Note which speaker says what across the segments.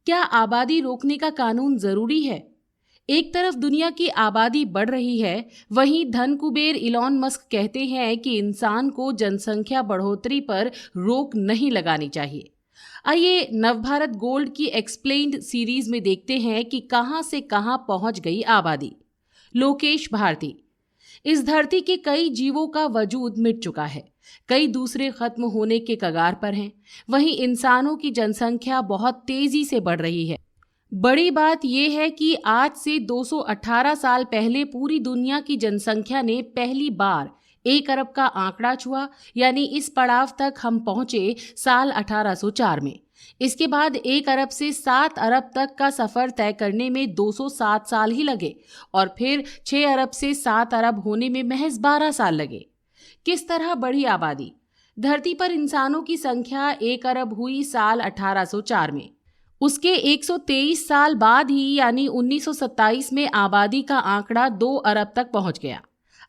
Speaker 1: क्या आबादी रोकने का कानून जरूरी है? एक तरफ दुनिया की आबादी बढ़ रही है, वहीं धन कुबेर इलॉन मस्क कहते हैं कि इंसान को जनसंख्या बढ़ोतरी पर रोक नहीं लगानी चाहिए। आइए नवभारत गोल्ड की एक्सप्लेन्ड सीरीज में देखते हैं कि कहां से कहां पहुंच गई आबादी। लोकेश भारती। इस धरती के कई जीवों का वजूद मिट चुका है, कई दूसरे खत्म होने के कगार पर हैं। वहीं इंसानों की जनसंख्या बहुत तेजी से बढ़ रही है। बड़ी बात यह है कि आज से 218 साल पहले पूरी दुनिया की जनसंख्या ने पहली बार 1 अरब का आंकड़ा छुआ, यानी इस पड़ाव तक हम पहुंचे साल 1804 में। इसके बाद 1 अरब से 7 अरब तक का सफर तय करने में 207 साल ही लगे और फिर 6 अरब से 7 अरब होने में महज 12 साल लगे। किस तरह बढ़ी आबादी? धरती पर इंसानों की संख्या 1 अरब हुई साल 1804 में। उसके 123 साल बाद ही यानी 1927 में आबादी का आंकड़ा 2 अरब तक पहुंच गया।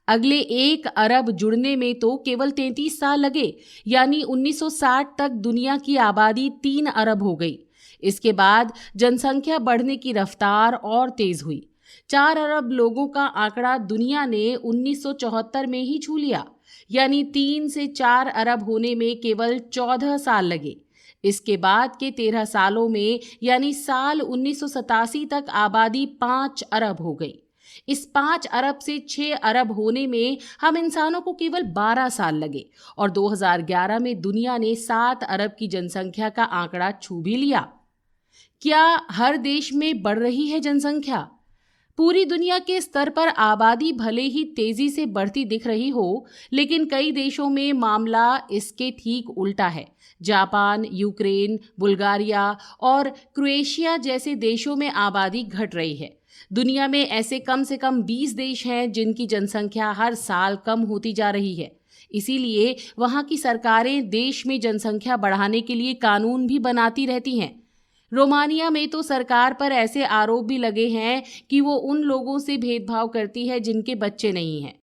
Speaker 1: अगले 1 अरब जुड़ने में तो केवल 33 साल लगे, यानी 1960 तक दुनिया की आबादी 3 अरब हो गई। इसके बाद जनसंख्या बढ़ने की रफ्तार और तेज हुई। 4 अरब लोगों का आंकड़ा दुनिया ने 1974 में ही छू लिया, यानी 3 से 4 अरब होने में केवल 14 साल लगे। इसके बाद के 13 सालों में यानी साल 1987 तक आबादी 5 अरब हो गई। इस 5 अरब से 6 अरब होने में हम इंसानों को केवल 12 साल लगे और 2011 में दुनिया ने 7 अरब की जनसंख्या का आंकड़ा छू भी लिया। क्या हर देश में बढ़ रही है जनसंख्या? पूरी दुनिया के स्तर पर आबादी भले ही तेजी से बढ़ती दिख रही हो, लेकिन कई देशों में मामला इसके ठीक उल्टा है। जापान, यूक्रेन, बुल्गारिया और क्रोएशिया जैसे देशों में आबादी घट रही है। दुनिया में ऐसे कम से कम 20 देश हैं जिनकी जनसंख्या हर साल कम होती जा रही है। इसीलिए वहां की सरकारें देश में जनसंख्या बढ़ाने के लिए कानून भी बनाती रहती हैं। रोमानिया में तो सरकार पर ऐसे आरोप भी लगे हैं कि वो उन लोगों से भेदभाव करती है जिनके बच्चे नहीं हैं।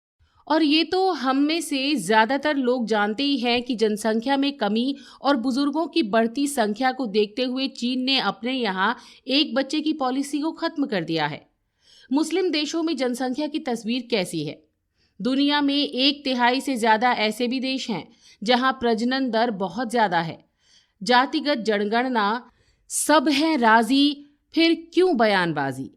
Speaker 1: और ये तो हम में से ज्यादातर लोग जानते ही हैं कि जनसंख्या में कमी और बुजुर्गों की बढ़ती संख्या को देखते हुए चीन ने अपने यहाँ एक बच्चे की पॉलिसी को खत्म कर दिया है। मुस्लिम देशों में जनसंख्या की तस्वीर कैसी है? दुनिया में 1/3 से ज्यादा ऐसे भी देश हैं जहां प्रजनन दर बहुत ज्यादा है। जातिगत जनगणना, सब हैं राजी, फिर क्यों बयानबाजी?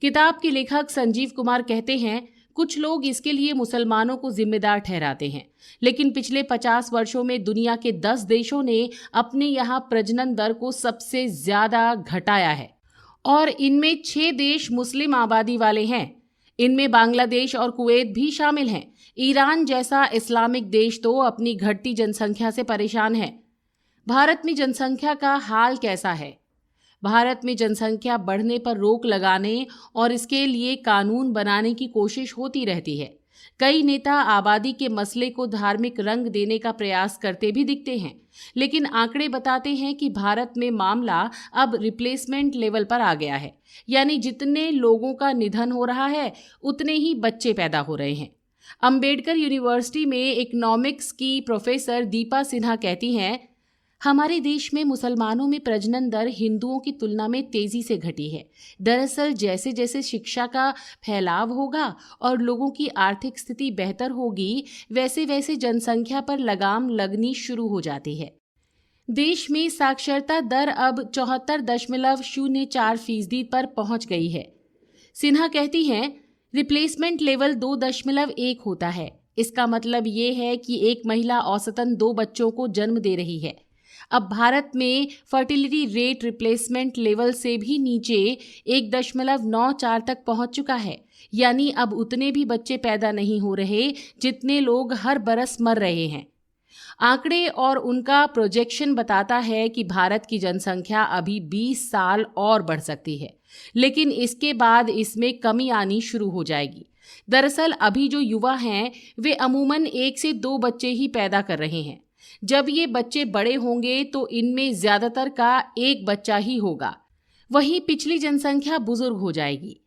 Speaker 1: किताब के लेखक संजीव कुमार कहते हैं, कुछ लोग इसके लिए मुसलमानों को जिम्मेदार ठहराते हैं, लेकिन पिछले 50 वर्षों में दुनिया के 10 देशों ने अपने यहाँ प्रजनन दर को सबसे ज्यादा घटाया है और इनमें 6 देश मुस्लिम आबादी वाले हैं। इनमें बांग्लादेश और कुवैत भी शामिल हैं। ईरान जैसा इस्लामिक देश तो अपनी घटती जनसंख्या से परेशान है। भारत में जनसंख्या का हाल कैसा है? भारत में जनसंख्या बढ़ने पर रोक लगाने और इसके लिए कानून बनाने की कोशिश होती रहती है। कई नेता आबादी के मसले को धार्मिक रंग देने का प्रयास करते भी दिखते हैं, लेकिन आंकड़े बताते हैं कि भारत में मामला अब रिप्लेसमेंट लेवल पर आ गया है, यानी जितने लोगों का निधन हो रहा है उतने ही बच्चे पैदा हो रहे हैं। अंबेडकर यूनिवर्सिटी में इकोनॉमिक्स की प्रोफेसर दीपा सिन्हा कहती हैं, हमारे देश में मुसलमानों में प्रजनन दर हिंदुओं की तुलना में तेजी से घटी है। दरअसल जैसे जैसे शिक्षा का फैलाव होगा और लोगों की आर्थिक स्थिति बेहतर होगी, वैसे वैसे जनसंख्या पर लगाम लगनी शुरू हो जाती है। देश में साक्षरता दर अब 74.04% पर पहुंच गई है। सिन्हा कहती हैं, रिप्लेसमेंट लेवल 2.1 होता है। इसका मतलब ये है कि एक महिला औसतन 2 बच्चों को जन्म दे रही है। अब भारत में फर्टिलिटी रेट रिप्लेसमेंट लेवल से भी नीचे 1.94 तक पहुंच चुका है, यानी अब उतने भी बच्चे पैदा नहीं हो रहे जितने लोग हर बरस मर रहे हैं। आंकड़े और उनका प्रोजेक्शन बताता है कि भारत की जनसंख्या अभी 20 साल और बढ़ सकती है, लेकिन इसके बाद इसमें कमी आनी शुरू हो जाएगी। दरअसल अभी जो युवा हैं वे अमूमन 1 से 2 बच्चे ही पैदा कर रहे हैं। जब ये बच्चे बड़े होंगे तो इनमें ज्यादातर का एक बच्चा ही होगा। वहीं पिछली जनसंख्या बुजुर्ग हो जाएगी।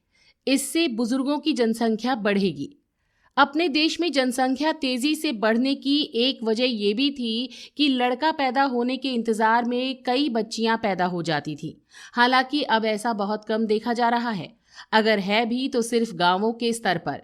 Speaker 1: इससे बुजुर्गों की जनसंख्या बढ़ेगी। अपने देश में जनसंख्या तेजी से बढ़ने की एक वजह ये भी थी कि लड़का पैदा होने के इंतजार में कई बच्चियां पैदा हो जाती थी। हालांकि अब ऐसा बहुत कम देखा जा रहा है, अगर है भी तो सिर्फ गांवों के स्तर पर।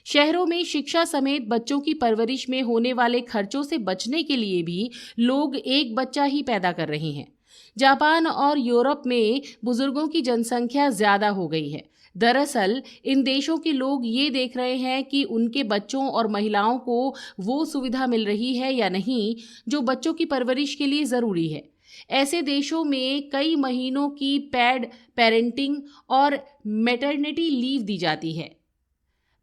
Speaker 1: शहरों में शिक्षा समेत बच्चों की परवरिश में होने वाले खर्चों से बचने के लिए भी लोग एक बच्चा ही पैदा कर रहे हैं। जापान और यूरोप में बुजुर्गों की जनसंख्या ज्यादा हो गई है। दरअसल इन देशों के लोग ये देख रहे हैं कि उनके बच्चों और महिलाओं को वो सुविधा मिल रही है या नहीं जो बच्चों की परवरिश के लिए ज़रूरी है। ऐसे देशों में कई महीनों की पेड पेरेंटिंग और मैटरनिटी लीव दी जाती है।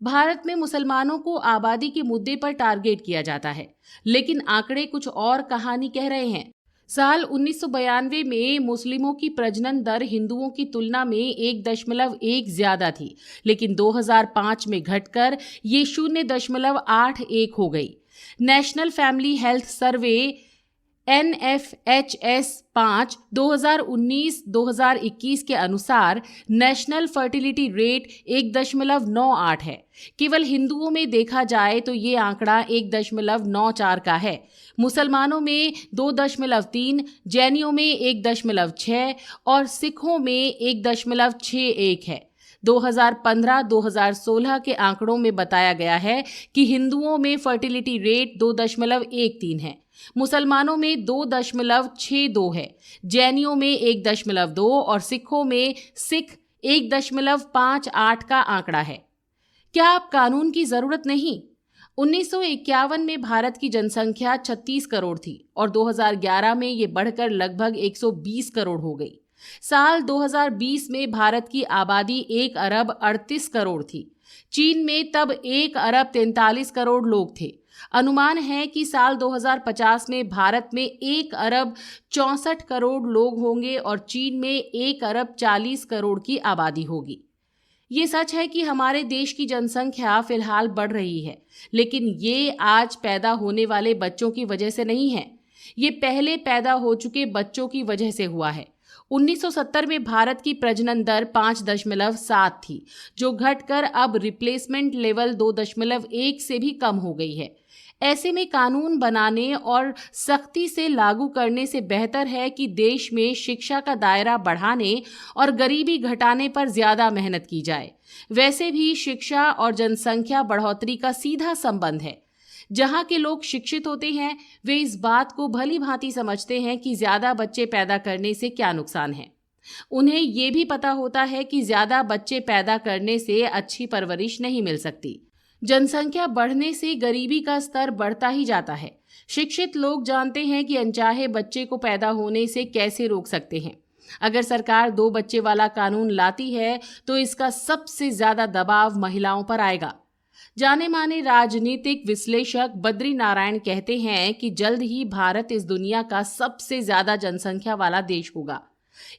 Speaker 1: भारत में मुसलमानों को आबादी के मुद्दे पर टारगेट किया जाता है, लेकिन आंकड़े कुछ और कहानी कह रहे हैं। साल 1992 में मुस्लिमों की प्रजनन दर हिंदुओं की तुलना में 1.1 ज्यादा थी, लेकिन 2005 में घटकर ये 0.81 हो गई। National family health survey NFHS 5 2019-2021 के अनुसार नेशनल फर्टिलिटी रेट 1.98 है। केवल हिंदुओं में देखा जाए तो ये आंकड़ा 1.94 का है। मुसलमानों में 2.3, जैनियों में 1.6 और सिखों में 1.61 है। 2015-2016 के आंकड़ों में बताया गया है कि हिंदुओं में फर्टिलिटी रेट 2.13 है, मुसलमानों में 2.62 है, जैनियों में 1.2 और सिखों में 1.58 का आंकड़ा है। क्या अब कानून की जरूरत नहीं? 1951 में भारत की जनसंख्या 36 करोड़ थी और 2011 में ये बढ़कर लगभग 120 करोड़ हो गई। साल 2020 में भारत की आबादी 1 अरब 38 करोड़ थी। चीन में तब 1 अरब 43 करोड़ लोग थे। अनुमान है कि साल 2050 में भारत में 1 अरब 64 करोड़ लोग होंगे और चीन में 1 अरब 40 करोड़ की आबादी होगी। ये सच है कि हमारे देश की जनसंख्या फिलहाल बढ़ रही है, लेकिन ये आज पैदा होने वाले बच्चों की वजह से नहीं है। ये पहले पैदा हो चुके बच्चों की वजह से हुआ है। 1970 में भारत की प्रजनन दर 5.7 थी, जो घटकर अब रिप्लेसमेंट लेवल 2.1 से भी कम हो गई है। ऐसे में कानून बनाने और सख्ती से लागू करने से बेहतर है कि देश में शिक्षा का दायरा बढ़ाने और गरीबी घटाने पर ज्यादा मेहनत की जाए। वैसे भी शिक्षा और जनसंख्या बढ़ोतरी का सीधा संबंध है। जहाँ के लोग शिक्षित होते हैं वे इस बात को भली भांति समझते हैं कि ज्यादा बच्चे पैदा करने से क्या नुकसान है। उन्हें ये भी पता होता है कि ज्यादा बच्चे पैदा करने से अच्छी परवरिश नहीं मिल सकती। जनसंख्या बढ़ने से गरीबी का स्तर बढ़ता ही जाता है। शिक्षित लोग जानते हैं कि अनचाहे बच्चे को पैदा होने से कैसे रोक सकते हैं। अगर सरकार 2 बच्चे वाला कानून लाती है तो इसका सबसे ज्यादा दबाव महिलाओं पर आएगा। जाने माने राजनीतिक विश्लेषक बद्री नारायण कहते हैं कि जल्द ही भारत इस दुनिया का सबसे ज्यादा जनसंख्या वाला देश होगा।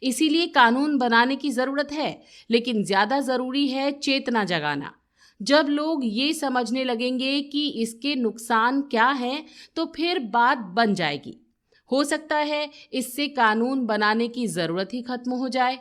Speaker 1: इसीलिए कानून बनाने की जरूरत है, लेकिन ज्यादा जरूरी है चेतना जगाना। जब लोग ये समझने लगेंगे कि इसके नुकसान क्या हैं, तो फिर बात बन जाएगी। हो सकता है इससे कानून बनाने की जरूरत ही खत्म हो जाए।